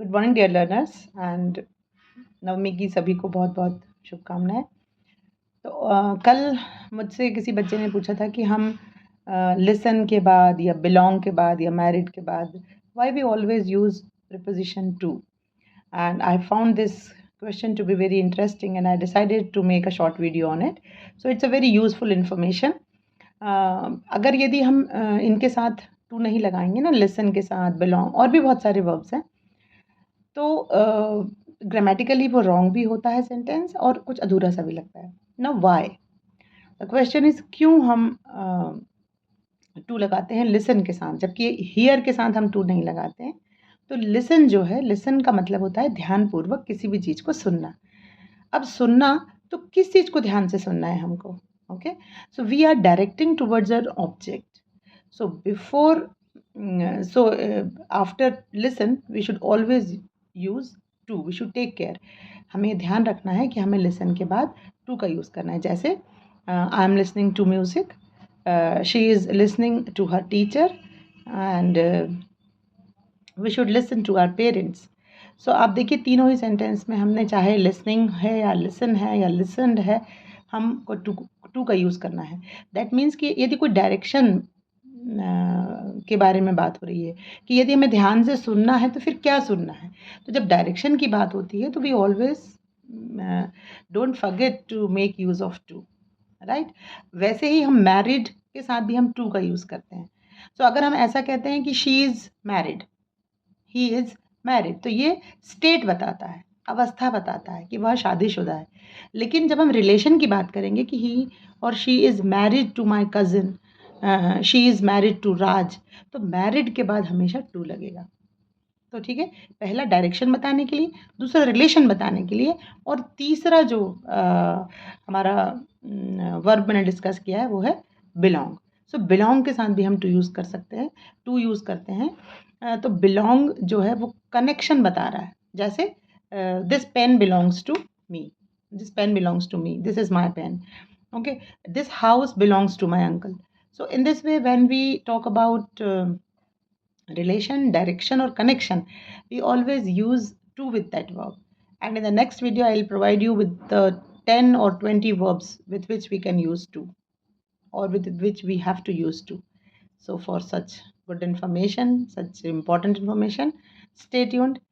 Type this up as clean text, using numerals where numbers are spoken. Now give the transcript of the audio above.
Good morning dear learners and Navami की सभी को बहुत बहुत शुभकामनाएं। तो कल मुझसे किसी बच्चे ने पूछा था कि हम लिसन के बाद या बिलोंग के बाद या मैरिड के बाद why we always use preposition to, and I found this question to be very interesting and I decided to make a short video on it. So it's a very useful information. अगर यदि हम इनके साथ to नहीं लगाएंगे ना, listen के साथ बिलोंग और भी बहुत सारे वर्ब्स हैं, तो ग्रामेटिकली वो रॉन्ग भी होता है सेंटेंस और कुछ अधूरा सा भी लगता है ना। वाई द क्वेश्चन इज, क्यों हम टू लगाते हैं लिसन के साथ जबकि हियर के साथ हम टू नहीं लगाते हैं? तो लिसन जो है, लिसन का मतलब होता है ध्यानपूर्वक किसी भी चीज़ को सुनना। अब सुनना, तो किस चीज़ को ध्यान से सुनना है हमको? Okay, so we are directing towards a object. So before so after listen we should always use to, we should take care। हमें ध्यान रखना है कि हमें listen के बाद to का यूज़ करना है। जैसे I am listening to music, she is listening to her teacher and we should listen to our parents। सो आप देखिए तीनों ही सेंटेंस में हमने चाहे लिसनिंग है या लिसन है या लिसनड है, हमको टू का यूज़ करना है। दैट मीन्स कि यदि कोई डायरेक्शन के बारे में बात हो रही है कि यदि हमें ध्यान से सुनना है तो फिर क्या सुनना है, तो जब डायरेक्शन की बात होती है तो we always don't forget to make use of to, right. वैसे ही हम मैरिड के साथ भी हम टू का यूज़ करते हैं। सो अगर हम ऐसा कहते हैं कि she is married, he is married, तो ये स्टेट बताता है, अवस्था बताता है कि वह शादीशुदा है। लेकिन जब हम रिलेशन की बात करेंगे कि ही और she is married to my cousin, she is married to Raj, तो मैरिड के बाद हमेशा टू लगेगा। तो ठीक है, पहला डायरेक्शन बताने के लिए, दूसरा रिलेशन बताने के लिए, और तीसरा जो हमारा वर्ब मैंने डिस्कस किया है वो है बिलोंग। सो बिलोंग के साथ भी हम टू यूज़ कर सकते हैं, टू यूज़ करते हैं। तो बिलोंग जो है वो कनेक्शन बता रहा है। जैसे this pen belongs to me, this pen belongs to me, this is my pen. Okay, this house belongs to my uncle. So in this way, when we talk about relation, direction or connection, we always use to with that verb. And in the next video, I'll provide you with the 10 or 20 verbs with which we can use to, or with which we have to use to. So for such good information, such important information, stay tuned.